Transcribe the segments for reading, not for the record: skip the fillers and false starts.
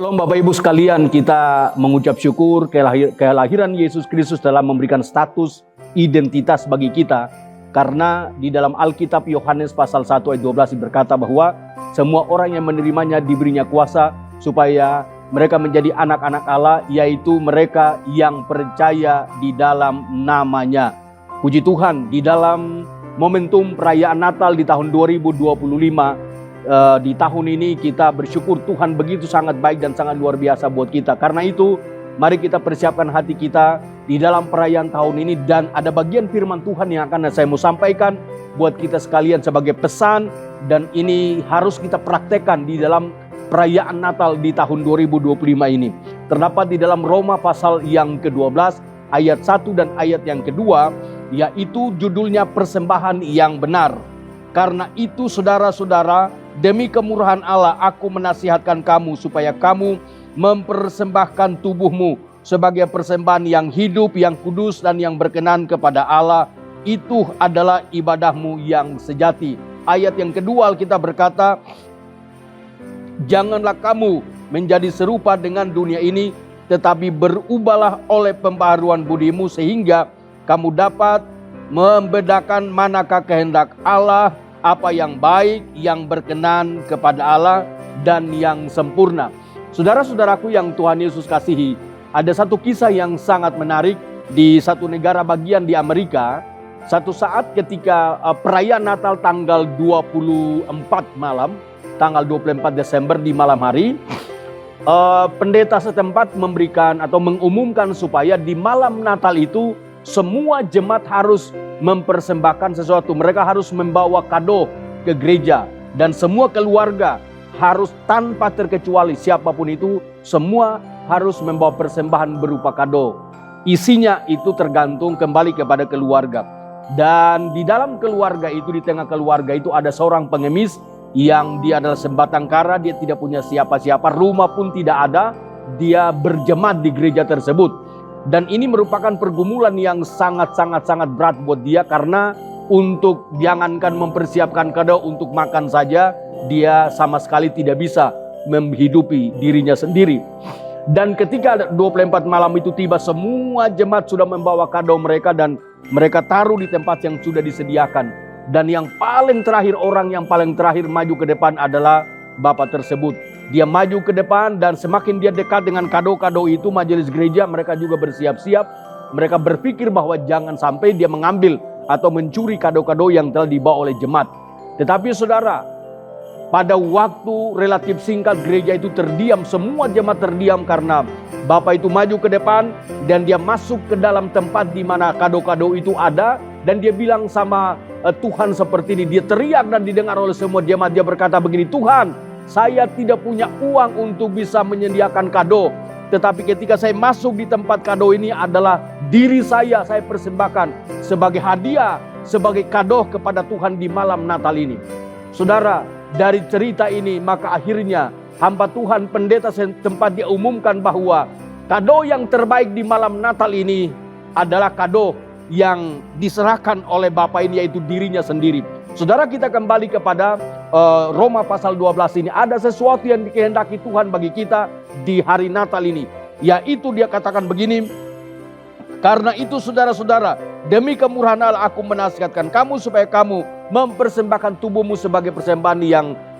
Shalom Bapak Ibu sekalian, kita mengucap syukur kelahiran Yesus Kristus dalam memberikan status identitas bagi kita. Karena di dalam Alkitab Yohanes pasal 1 ayat 12 berkata bahwa semua orang yang menerimanya diberinya kuasa supaya mereka menjadi anak-anak Allah, yaitu mereka yang percaya di dalam namanya. Puji Tuhan, di dalam momentum perayaan Natal di tahun 2025, di tahun ini kita bersyukur Tuhan begitu sangat baik dan sangat luar biasa buat kita. Karena itu mari kita persiapkan hati kita di dalam perayaan tahun ini. Dan ada bagian firman Tuhan yang akan saya mau sampaikan buat kita sekalian sebagai pesan. Dan ini harus kita praktekkan di dalam perayaan Natal di tahun 2025 ini. Terdapat di dalam Roma pasal yang ke-12 ayat 1 dan ayat yang kedua, yaitu judulnya persembahan yang benar. Karena itu saudara-saudara, demi kemurahan Allah aku menasihatkan kamu supaya kamu mempersembahkan tubuhmu sebagai persembahan yang hidup, yang kudus dan yang berkenan kepada Allah. Itu adalah ibadahmu yang sejati. Ayat yang kedua Alkitab berkata, janganlah kamu menjadi serupa dengan dunia ini, tetapi berubahlah oleh pembaharuan budimu sehingga kamu dapat membedakan manakah kehendak Allah, apa yang baik, yang berkenan kepada Allah, dan yang sempurna. Saudara-saudaraku yang Tuhan Yesus kasihi, ada satu kisah yang sangat menarik di satu negara bagian di Amerika. Satu saat ketika perayaan Natal tanggal 24 malam, tanggal 24 Desember di malam hari, pendeta setempat memberikan atau mengumumkan supaya di malam Natal itu semua jemaat harus mempersembahkan sesuatu. Mereka harus membawa kado ke gereja. Dan semua keluarga harus tanpa terkecuali siapapun itu, semua harus membawa persembahan berupa kado. Isinya itu tergantung kembali kepada keluarga. Dan di dalam keluarga itu, di tengah keluarga itu ada seorang pengemis yang dia adalah sebatang kara. Dia tidak punya siapa-siapa, rumah pun tidak ada. Dia berjemaat di gereja tersebut. Dan ini merupakan pergumulan yang sangat-sangat berat buat dia, karena untuk jangankan mempersiapkan kado untuk makan saja, dia sama sekali tidak bisa menghidupi dirinya sendiri. Dan ketika 24 malam itu tiba, semua jemaat sudah membawa kado mereka dan mereka taruh di tempat yang sudah disediakan. Dan yang paling terakhir, orang yang paling terakhir maju ke depan adalah bapak tersebut. Dia maju ke depan dan semakin dia dekat dengan kado-kado itu, majelis gereja mereka juga bersiap-siap. Mereka berpikir bahwa jangan sampai dia mengambil atau mencuri kado-kado yang telah dibawa oleh jemaat. Tetapi saudara, pada waktu relatif singkat gereja itu terdiam, semua jemaat terdiam karena bapak itu maju ke depan dan dia masuk ke dalam tempat di mana kado-kado itu ada. Dan dia bilang sama Tuhan seperti ini, dia teriak dan didengar oleh semua jemaat. Dia berkata begini, Tuhan, saya tidak punya uang untuk bisa menyediakan kado. Tetapi ketika saya masuk di tempat kado ini adalah diri saya persembahkan sebagai hadiah, sebagai kado kepada Tuhan di malam Natal ini. Saudara, dari cerita ini maka akhirnya hamba Tuhan pendeta setempat dia umumkan bahwa kado yang terbaik di malam Natal ini adalah kado yang diserahkan oleh Bapa ini, yaitu dirinya sendiri. Saudara, kita kembali kepada Roma pasal 12 ini. Ada sesuatu yang dikehendaki Tuhan bagi kita di hari Natal ini, yaitu dia katakan begini, karena itu saudara-saudara, demi kemurahan Allah aku menasihatkan kamu supaya kamu mempersembahkan tubuhmu sebagai persembahan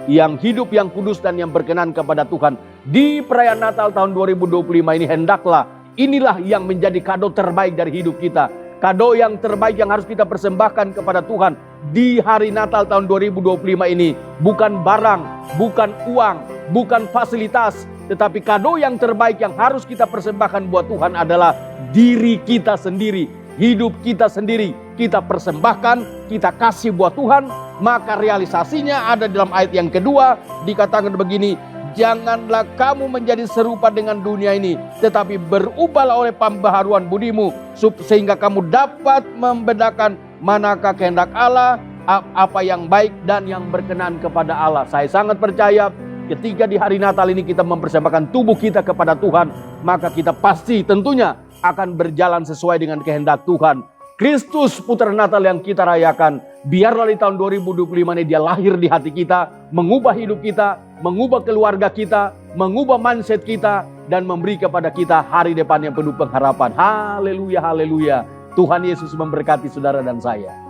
yang hidup, yang kudus dan yang berkenan kepada Tuhan. Di perayaan Natal tahun 2025 ini hendaklah inilah yang menjadi kado terbaik dari hidup kita. Kado yang terbaik yang harus kita persembahkan kepada Tuhan di hari Natal tahun 2025 ini bukan barang, bukan uang, bukan fasilitas, tetapi kado yang terbaik yang harus kita persembahkan buat Tuhan adalah diri kita sendiri, hidup kita sendiri. Kita persembahkan, kita kasih buat Tuhan, maka realisasinya ada dalam ayat yang kedua, dikatakan begini, janganlah kamu menjadi serupa dengan dunia ini, tetapi berubahlah oleh pembaharuan budimu, sehingga kamu dapat membedakan manakah kehendak Allah, apa yang baik dan yang berkenan kepada Allah. Saya sangat percaya ketika di hari Natal ini kita mempersembahkan tubuh kita kepada Tuhan, maka kita pasti tentunya akan berjalan sesuai dengan kehendak Tuhan. Kristus Putra Natal yang kita rayakan, biarlah di tahun 2025 ini dia lahir di hati kita, mengubah hidup kita, mengubah keluarga kita, mengubah mindset kita, dan memberi kepada kita hari depan yang penuh pengharapan. Haleluya, haleluya. Tuhan Yesus memberkati saudara dan saya.